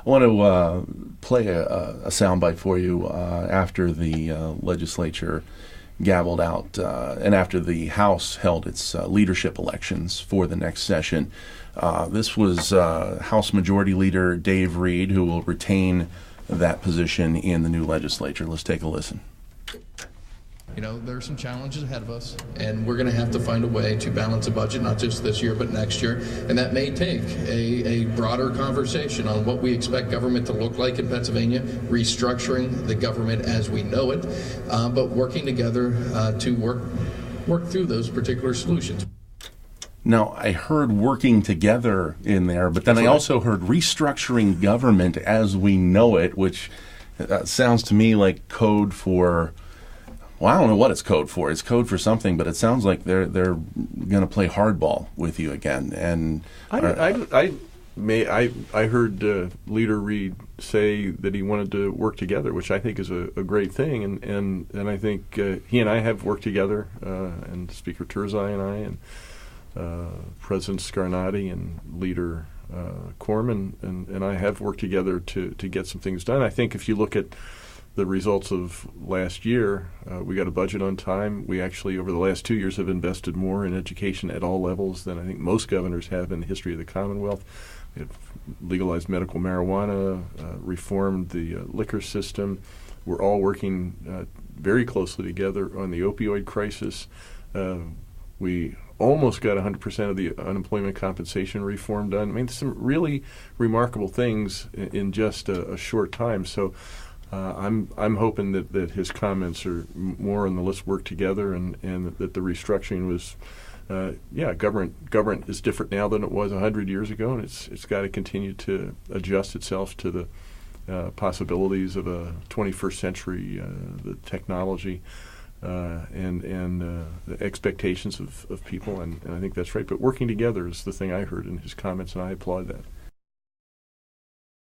I want to play a soundbite for you after the legislature gavelled out and after the House held its leadership elections for the next session. This was House Majority Leader Dave Reed, who will retain that position in the new legislature. Let's take a listen. You know, there are some challenges ahead of us, and we're going to have to find a way to balance a budget, not just this year, but next year. And that may take a broader conversation on what we expect government to look like in Pennsylvania, restructuring the government as we know it, but working together to work through those particular solutions. Now, I heard working together in there, but then I also heard restructuring government as we know it, which sounds to me like code for... Well, I don't know what it's code for. It's code for something, but it sounds like they're going to play hardball with you again. And I heard Leader Reed say that he wanted to work together, which I think is a great thing. And I think he and I have worked together, and Speaker Turzai and I, and President Scarnati and Leader Corman and I have worked together to get some things done. I think if you look at the results of last year, we got a budget on time. We actually, over the last 2 years, have invested more in education at all levels than I think most governors have in the history of the Commonwealth. We have legalized medical marijuana, reformed the liquor system. We're all working very closely together on the opioid crisis. We almost got 100% of the unemployment compensation reform done. I mean, some really remarkable things in just a short time. So I'm hoping that his comments are more on the let's work together, and that the restructuring was, government is different now than it was 100 years ago, and it's got to continue to adjust itself to the possibilities of a 21st century, the technology, and the expectations of people, and I think that's right. But working together is the thing I heard in his comments, and I applaud that.